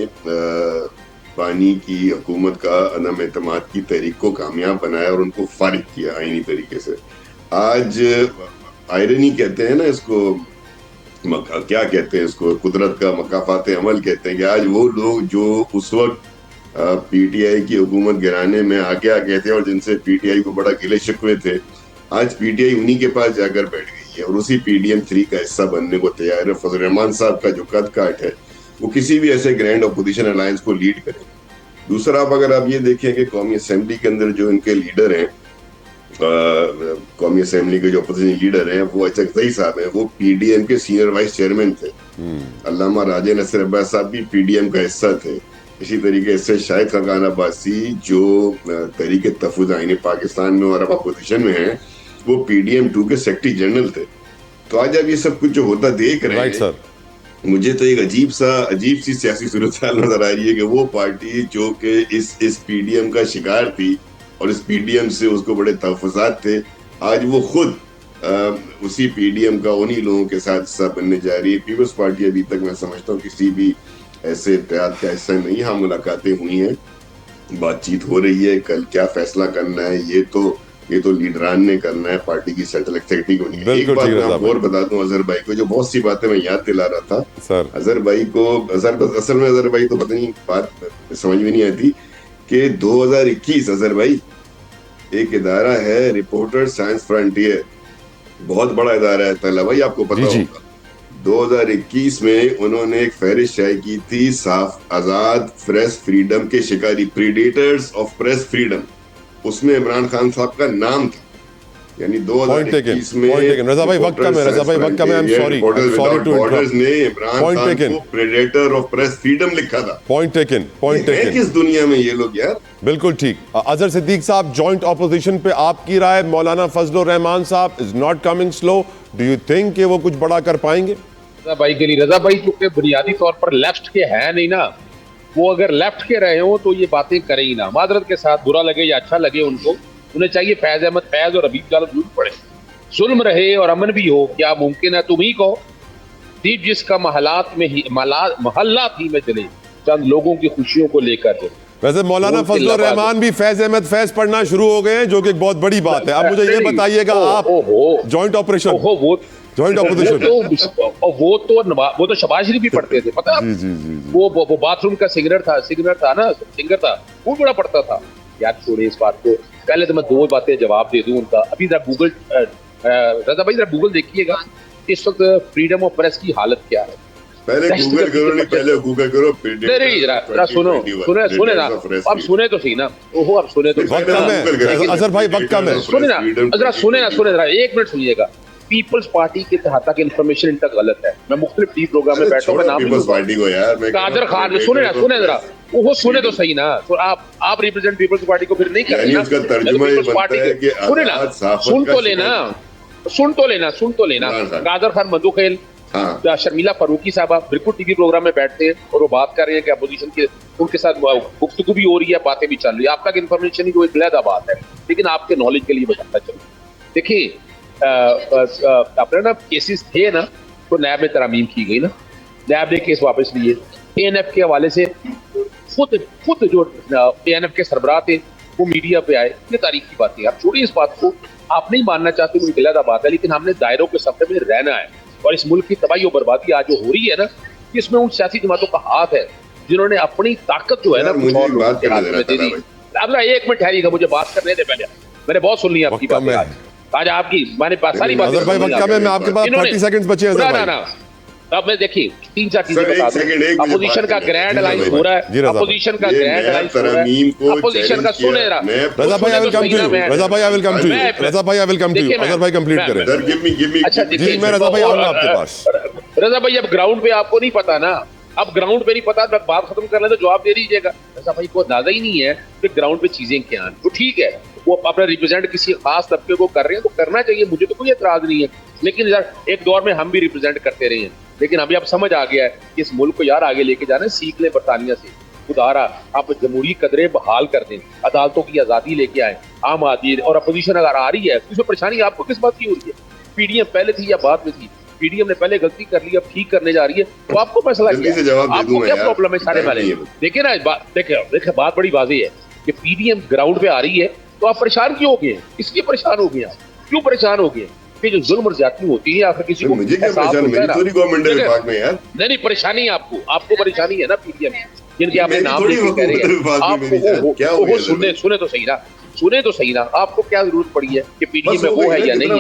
पानी की हुकूमत का अदम एतमाद की तहरीक को कामयाब बनाया और उनको फारिग किया आईनी तरीके से। आज आयरनी कहते हैं ना इसको, क्या कहते हैं इसको, कुदरत का मकाफात अमल कहते हैं, कि आज वो लोग जो उस वक्त PTI की हुकूमत गिराने में आगे आ गए थे और जिनसे PTI को बड़ा गिले शिकवे थे, आज PTI उन्हीं के पास जाकर बैठ गई है और उसी PDM 3 का हिस्सा बनने को तैयार है। फजलुर रहमान साहब का जो कद काट है, वो किसी भी ऐसे ग्रैंड अपोजिशन अलायंस को लीड करेंगे। दूसरा, अगर आप ये देखें कि कौमी असेंबली के अंदर जो इनके लीडर हैं, कौमी असेंबली के जो अपोजिशन लीडर हैं, वो अचकज़ई साहब हैं, वो PDM के सीनियर वाइस चेयरमैन थे। अल्लामा राजा नसीर अब्बास साहब भी PDM का हिस्सा थे। इसी तरीके से शाहिद खाकान अब्बासी, जो तहरीक तहफ़्फ़ुज़ आईन पाकिस्तान में और अब अपोजिशन में हैं, वो PDM 2 के सेक्रेटरी जनरल थे। तो आज अब ये सब कुछ जो होता देख रहे हैं, सर, मुझे तो एक अजीब सी सियासी सूरत नजर आ रही है कि वो पार्टी जो कि इस PDM का शिकार थी और इस PDM से उसको बड़े तहफ़्फ़ुज़ात थे, आज वो खुद उसी PDM का उन्हीं लोगों के साथ हिस्सा बनने जा रही है। पीपल्स पार्टी अभी तक मैं समझता हूँ किसी भी ऐसे इत्तेहाद का हिस्सा नहीं। हाँ, मुलाकातें हुई हैं, बातचीत हो रही है, कल क्या फैसला करना है ये तो लीडरान ने करना है, पार्टी की सेंट्रल एक्सिक्यूटिव को नहीं। एक बात मैं आपको और बता दूं, अजहर भाई को जो बहुत सी बातें मैं याद दिला रहा था सर, अजहर भाई को असल में अजहर भाई तो पता नहीं बात समझ में नहीं आती कि 2021 अजहर भाई एक इदारा है रिपोर्टर साइंस फ्रंटियर, बहुत बड़ा इदारा है तला भाई, आपको पता होगा, 2021 में उन्होंने एक फहरिस्त शाये की थी साफ आजाद प्रेस फ्रीडम के शिकारी, प्रीडेटर्स ऑफ प्रेस फ्रीडम, उसमें इमरान खान साहब का नाम था। यानी 2021 में
रजा भाई वक्त कम है, रजा भाई वक्त कम है, I am sorry to
borders ने इमरान खान को प्रेडेटर ऑफ प्रेस फ्रीडम लिखा था।
Point taken.
किस दुनिया में ये लोग यार।
बिल्कुल ठीक। अजहर सिद्दीक साहब, जॉइंट ऑपोजिशन पे आपकी राय? मौलाना फजलुर रहमान साहब is not coming slow, do you think कि वो कुछ बड़ा कर पाएंगे?
रजा भाई के लिए, रजा भाई चूंकि बुनियादी तौर पर लेफ्ट के हैं नहीं ना, वो अगर लेफ्ट के रहे हो तो ये बातें करें ही ना। मादरत के साथ, बुरा लगे या अच्छा लगे उनको, उन्हें चाहिए फैज अहमद फैज और हबीब जालम जरूर पड़े, जुल्म रहे और अमन भी हो, क्या मुमकिन है? तुम ही कहो। दीप जिसका महल्ला थी में चले, चंद लोगों की खुशियों को लेकर चले।
वैसे मौलाना फजलुर रहमान भी फैज अहमद फैज पढ़ना शुरू हो गए हैं, जो कि एक बहुत बड़ी बात है। अब मुझे ये बताइएगा, आप जॉइंट ऑपरेशन, जॉइंट ऑपोजिशन,
वो तो शबाज शरीफ भी पढ़ते थे, पता है? वो बाथरूम का सिंगर था, वो बड़ा पढ़ता था यार। छोड़े इस बात को, पहले तो मैं दो बातें जवाब दे दूं उनका। अभी जरा गूगल, रजा भाई जरा गूगल देखिएगा इस वक्त फ्रीडम ऑफ प्रेस की हालत क्या है।
पहले गूगल करो, नहीं पहले गूगल करो।
नहीं जरा सुने ना, अब सुने तो सही ना। ओहो, अब सुने तो
अजहर भाई वक्त कम है,
सुने ना जरा 1 मिनट सुनिएगा। पीपल्स पार्टी के तहत तक इन्फॉर्मेशन इनका गलत है। मैं मुख्तलिफ टी प्रोग्राम में बैठा हूँ, नाम
पीपल्स पार्टी को यार,
कादर खान, सुने जरा, वो सुने तो सही ना। तो आप रिप्रेजेंट पीपल्स पार्टी को फिर नहीं कर रहे ना।
उसका तर्जुमा ये बनता है कि
सुने ना, सुन तो लेना। कादर खान मधुखेल, शर्मिला फारूकी साहब बिल्कुल टीवी प्रोग्राम में बैठते हैं और वो बात कर रहे हैं कि अपोजिशन के उनके साथ गुफ्तगू भी हो रही है, बातें भी चल रही है। आप तक इन्फॉर्मेशन की एक अलग बात है, लेकिन आपके नॉलेज के लिए बताता चलूँ। देखिए, अपने ना केसेस थे ना, तो नैब में तरमीम की गई ना, नैब ने केस वापस लिए। एएनएफ के हवाले से खुद जो एएनएफ के सरबराह थे वो मीडिया पे आए। ये तारीख की बात है, आप छोड़िए इस बात को, आप नहीं मानना चाहते, वो एक अलग बात है, लेकिन हमने दायरों के सफर में रहना है। और इस मुल्क की तबाही और बर्बादी आज जो हो रही है ना, इसमें उन सियासी जमातों का हाथ है जिन्होंने अपनी ताकत जो है ना कुछ और लोगों के हाथ में दे दी। अब 1 मिनट ठहरिएगा, मुझे बात करने दे पहले। मैंने बहुत सुन लिया आपकी बात आज आपकी, मैंने सारी बात।
भाई वक्त कम है, मैं आपके पास 30 सेकंड्स बचे हैं।
ना अब मैं देखिए 3-4 चीजें बता दूं। अपोजिशन का ग्रैंड अलायंस हो रहा है, अपोजिशन का ग्रैंड अलायंस हो रहा है, अपोजिशन का सुने रहा।
रजा भाई I will come to you, Raza भाई I will come to you, Raza भाई I will come to you. Azhar भाई कंप्लीट करें।
अच्छा
जी, मैं रजा भाई आऊंगा आपके पास।
रजा भाई, अब ग्राउंड पे आपको नहीं पता ना, अब ग्राउंड पे नहीं पता, बात खत्म कर ले तो जवाब दे दीजिएगा। रजा भाई को अंदाजा ही नहीं है कि ग्राउंड पे चीजें क्या हैं। तो ठीक है, वो अपना रिप्रेजेंट किसी खास तबके को कर रहे हैं तो करना चाहिए, मुझे तो कोई एतराज नहीं है। लेकिन यार एक दौर में हम भी रिप्रेजेंट करते रहे हैं, लेकिन अभी अब समझ आ गया है कि इस मुल्क को यार आगे लेके जाना है। सीख ले बरतानिया से, खुदारा आप जमहूरी कदरें बहाल कर दें, अदालतों की आजादी लेके आए, आम आदमी और अपोजिशन अगर आ रही है तो इसमें परेशानी आपको किस बात की हो रही है? पीडीएम पहले थी या बाद में थी? पीडीएम ने पहले गलती कर ली, अब ठीक करने जा रही है, तो आपको फैसला क्या है? आपको क्या प्रॉब्लम है सारे वाले? देखिए ना, देखिए बात बड़ी वाज़ेह है कि पीडीएम ग्राउंड पे आ रही है तो आप परेशान क्यों हो गए? इसलिए परेशान हो गए आप, क्यों परेशान हो गए? कि जो जुल्म और ज्यादती होती है आखिर किसी को
मुझे क्या परेशान, मेरी थोड़ी गवर्नमेंट है विभाग में यार।
नहीं परेशानी आपको परेशानी है ना पीडीएम जिनके आपने नाम लेके कह रहे हैं। आपको सुने तो सही ना, सुने तो सही ना, आपको क्या जरूरत पड़ी है कि पीडीएम में वो है या नहीं है?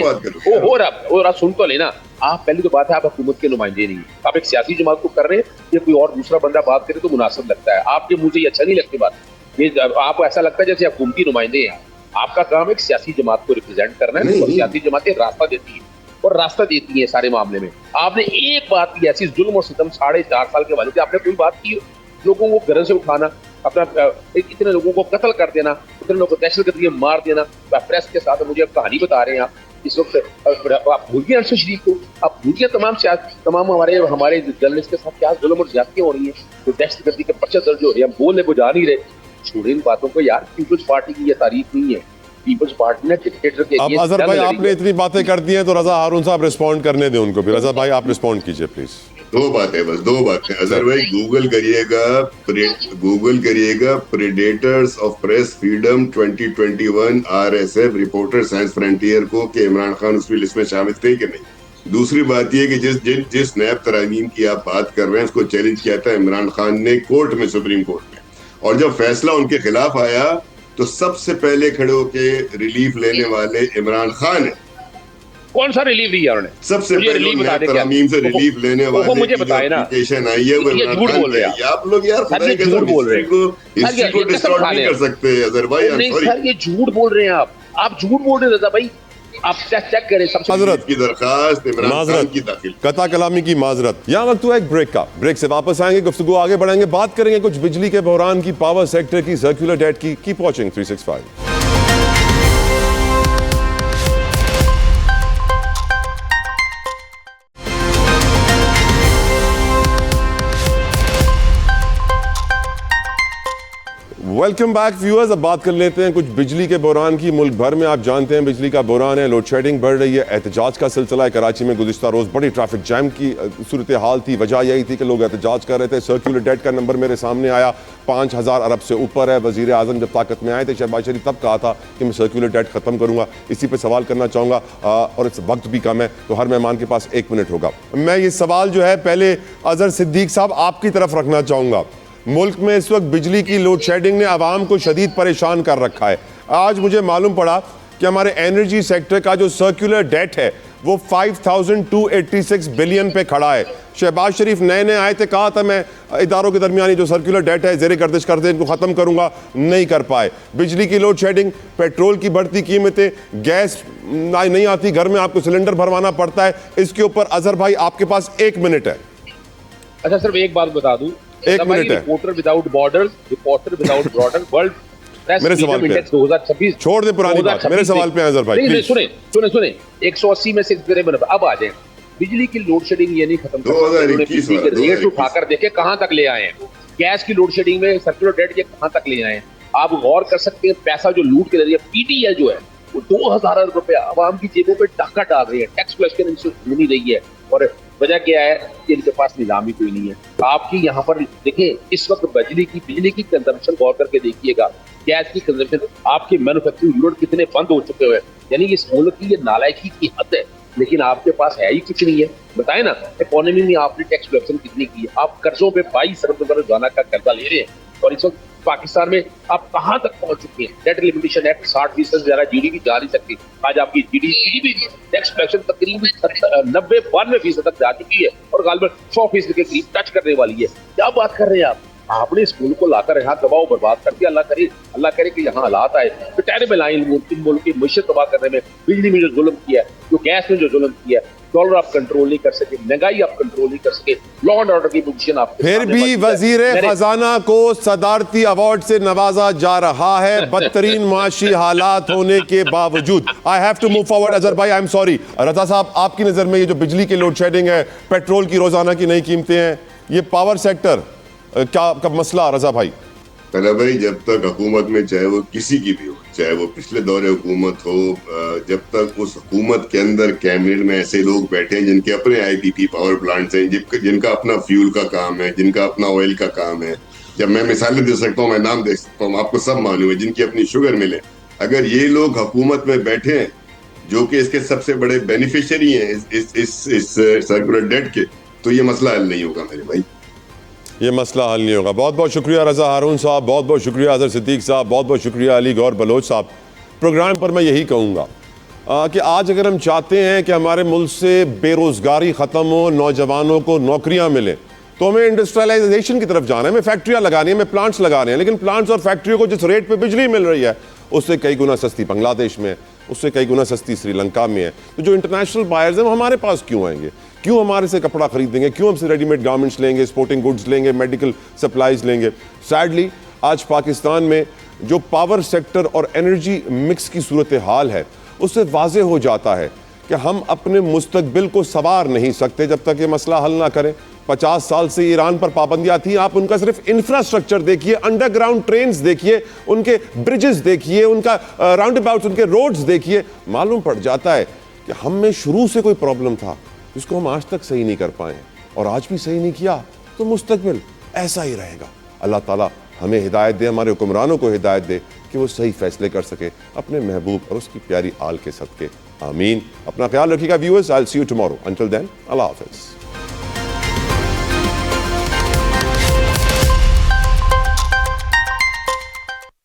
वो हो रहा सुन तो लेना। आप पहली तो बात है, आप हुकूमत के नुमाइंदे नहीं, आप एक सियासी जमात को कर रहे हैं। ये कोई और दूसरा बंदा बात करे तो मुनासिब लगता है, आपके मुंह से ये अच्छा नहीं लगती बात। ये आपको ऐसा लगता है जैसे हुकूमती नुमाइंदे हैं। आपका काम एक सियासी जमात को रिप्रेजेंट करना है, और सियासी जमातें रास्ता देती है और रास्ता देती है सारे मामले में। आपने एक बात की ऐसी जुल्म और सितम 4.5 साल के वाले थे, आपने कोई बात की? लोगों को घर से उठाना, अपना इतने लोगों को कत्ल कर देना, इतने लोगों को दहशतगर्दी में मार देना, प्रेस के साथ मुझे कहानी बता रहे हैं आप इस वक्त। आप भूल गए अरशद शरीफ को, आप भूल गए तमाम हमारे जर्नलिस्ट के साथ क्या जुल्म और ज्यादतियां हो रही हैं, जो दहशतगर्दी के पर्चे दर्ज हो रहे हैं, हम बोलने को जा नहीं रहे। छोड़े इन बातों को यार, पीपल्स पार्टी की ये तारीफ नहीं है। पीपल्स पार्टी ने डिक्टेटर के
अब अजहर भाई आपने इतनी बातें कर दी हैं तो रजा हारून साहब रिस्पॉन्ड करने दें उनको भी। रजा भाई आप रिस्पॉन्ड कीजिए प्लीज।
दो बातें अजहर भाई, गूगल करिएगा predators of press freedom 2021 RSF reporter science frontier को कि इमरान खान उस लिस्ट में शामिल थे कि नहीं। दूसरी बात यह कि जिस नैब तरामीम की आप बात कर रहे हैं उसको चैलेंज किया था इमरान खान ने कोर्ट में, सुप्रीम कोर्ट में, और जब फैसला उनके खिलाफ आया तो सबसे पहले खड़े होके रिलीफ लेने वाले इमरान खान है।
कौन सा रिलीफ दिया उन्होंने?
सबसे
मुझे
पहले
रिलीफ बता दे
तरमीम से रिलीफ लेने वाले
मुझे बताए ना,
एप्लीकेशन आई है वो
ये झूठ बोल रहे हैं
आप लोग यार,
सर, ये झूठ बोल रहे हैं,
हिस्ट्री को डिस्टॉर्ट नहीं कर सकते अजहर भाई।
नहीं सर, ये झूठ बोल रहे हैं आप झूठ बोल रहे हैं रजा भाई, आप चेक करें। सबसे
माजरत
की दरखास्त इमरान खान की दाखिल,
कता कलामी की माजरत। यहाँ वक्त हुआ एक ब्रेक का, ब्रेक से वापस आएंगे, गुफ्तगू आगे बढ़ाएंगे, बात करेंगे कुछ बिजली के बहरान की, पावर सेक्टर की, सर्कुलर डेट की। Keep watching 365। Welcome back viewers. अब बात कर लेते हैं कुछ बिजली के बहरान की। मुल्क भर में आप जानते हैं बिजली का बहरान है, लोड शेडिंग बढ़ रही है, एहतजाज का सिलसिला है। कराची में गुज़िश्ता रोज़ बड़ी ट्रैफिक जैम की सूरत हाल थी। वजह यही थी कि लोग एहतजाज कर रहे थे। सर्कुलर डेट का नंबर मेरे सामने आया, 5000 अरब से ऊपर है। वज़ीर आज़म जब ताकत में आए थे, शहबाज शरीफ, तब कहा था कि मैं सर्कुलर डेट ख़त्म करूँगा। इसी पर सवाल करना चाहूँगा और इस वक्त भी कम है तो हर मेहमान के पास 1 मिनट होगा। मैं ये सवाल जो है पहले अजहर सिद्दीक साहब आपकी तरफ रखना चाहूँगा। मुल्क में इस वक्त बिजली की लोड शेडिंग ने आवाम को शदीद परेशान कर रखा है। आज मुझे मालूम पड़ा कि हमारे एनर्जी सेक्टर का जो सर्कुलर डेट है वो 5286 बिलियन पे खड़ा है। शहबाज शरीफ नए आए थे, कहा था मैं इदारों के दरमियानी जो सर्कुलर डेट है ज़ेरे गर्दिश कर दे, इनको ख़त्म करूँगा, नहीं कर पाए। बिजली की लोड शेडिंग, पेट्रोल की बढ़ती कीमतें, गैस नहीं आती घर में, आपको सिलेंडर भरवाना पड़ता है। इसके ऊपर अजहर भाई आपके पास 1 मिनट है।
अच्छा सिर्फ एक बात बता दूं,
1 मिनट है।
रिपोर्टर विदाउट बॉर्डर, वर्ल्ड
मेरे सवाल पे
2026
छोड़ दे पुरानी बात, मेरे सवाल पे अजहर भाई
सुने 180 में से अब आ जाए। बिजली की लोड शेडिंग ये नहीं खत्म कर, रेट उठाकर देखे कहां तक ले आए हैं। गैस की लोड शेडिंग में सर्कुलर डेट ये कहां तक ले आए हैं। आप गौर कर सकते हैं, पैसा जो लूट के ले रही है पीटीएल जो है वो 2000 अरब रुपया आवाम की जेबों पे डाका डाल रही है। टैक्स कलेक्शन इनसे हो नहीं रही है और वजह क्या है कि इनके पास नीलामी कोई नहीं है। आपकी यहाँ पर देखें इस वक्त बिजली की कंजम्पशन गौर करके देखिएगा, गैस की कंजम्पशन, आपके मैन्युफैक्चरिंग यूनिट कितने बंद हो चुके हुए, यानी इस मुल्क की ये नालायकी की हद है। लेकिन आपके पास है ही कुछ नहीं है। बताए ना, इकोनॉमी में आपने टैक्स कलेक्शन कितनी की है? आप कर्जों पे 22 अरब रोजाना का कर्जा ले रहे हैं और इस वक्त पाकिस्तान में आप कहां तक पहुंच चुके हैं? डेट लिमिटेशन एक्ट 60% से ज्यादा जीडीपी जा नहीं सकती। आज आपकी जीडीपी टैक्स कलेक्शन तकरीबन 90-92% तक जा चुकी है और गालिबन 100% के करीब टच करने वाली है। क्या बात कर रहे हैं आप? आपने इस मुल्क को लाकर यहाँ दबाव बर्बाद कर दिया। अल्लाह करे कि यहाँ हालात आए तो टेरेबल आई मुल्क की मईशत तबाह करने में, बिजली में जो जुल्म किया है, जो गैस में जो जुल्म किया है, डॉलर आप कंट्रोल नहीं कर सके, महंगाई आप कंट्रोल नहीं कर सके, लॉ एंड ऑर्डर की पोजीशन आप
फिर भी वजीर खजाना को सदारती अवार्ड से नवाजा जा रहा है बदतरीन माशी हालात होने के बावजूद। I have to move forward Azhar भाई, आई एम सॉरी। रजा साहब, आपकी नजर में ये जो बिजली की लोड शेडिंग है, पेट्रोल की रोजाना की नई कीमतें हैं, ये पावर सेक्टर क्या का मसला? रजा भाई
पहले भाई, जब तक हुकूमत में, चाहे वो किसी की भी हो, चाहे वो पिछले दौरे हुकूमत हो, जब तक उस हुकूमत के अंदर कैबिनेट में ऐसे लोग बैठे हैं जिनके अपने आईपीपी पावर प्लांट्स हैं, जिनका अपना फ्यूल का काम है, जिनका अपना ऑयल का काम है, जब मैं मिसालें दे सकता हूँ, मैं नाम दे सकता हूँ, आपको सब मालूम है, जिनकी अपनी शुगर मिले, अगर ये लोग हुकूमत में बैठे हैं जो कि इसके सबसे बड़े बेनिफिशियरी हैं इस सर्कुलर डेट के, तो ये मसला हल नहीं होगा मेरे भाई,
ये मसला हल नहीं होगा। बहुत बहुत शुक्रिया रजा हारून साहब, बहुत बहुत शुक्रिया अजहर सिद्दीक साहब, बहुत बहुत शुक्रिया अली गौर बलोच साहब। प्रोग्राम पर मैं यही कहूँगा कि आज अगर हम चाहते हैं कि हमारे मुल्क से बेरोज़गारी ख़त्म हो, नौजवानों को नौकरियाँ मिलें, तो हमें इंडस्ट्रियलाइजेशन की तरफ जाना है, हमें फैक्ट्रियाँ लगानी है, हमें प्लांट्स लगाने हैं। लेकिन प्लांट्स और फैक्ट्रियों को जिस रेट पर बिजली मिल रही है उससे कई गुना सस्ती बांग्लादेश में है, उससे कई गुना सस्ती श्रीलंका में है। तो जो इंटरनेशनल बायर्स हैं वो हमारे पास क्यों आएंगे? क्यों हमारे से कपड़ा खरीदेंगे? क्यों हमसे रेडीमेड गारमेंट्स लेंगे, स्पोर्टिंग गुड्स लेंगे, मेडिकल सप्लाईज लेंगे? सैडली आज पाकिस्तान में जो पावर सेक्टर और एनर्जी मिक्स की सूरत हाल है, उससे वाज़े हो जाता है कि हम अपने मुस्तकबिल को संवार नहीं सकते जब तक ये मसला हल ना करें। 50 साल से ईरान पर पाबंदियां थी, आप उनका सिर्फ इंफ्रास्ट्रक्चर देखिए, अंडरग्राउंड ट्रेन्स देखिए, उनके ब्रिजेस देखिए, उनका राउंड अबाउट्स, उनके रोड्स देखिए, मालूम पड़ जाता है कि हम में शुरू से कोई प्रॉब्लम था जिसको हम आज तक सही नहीं कर पाए, और आज भी सही नहीं किया तो मुस्तकबिल ऐसा ही रहेगा। अल्लाह ताला हमें हिदायत दे, हमारे हुक्मरानों को हिदायत दे कि वो सही फैसले कर सके अपने महबूब और उसकी प्यारी आल के सदके। आमीन। अपना ख्याल रखिएगा viewers, I will see you tomorrow. Until then, अल्लाह हाफिज़।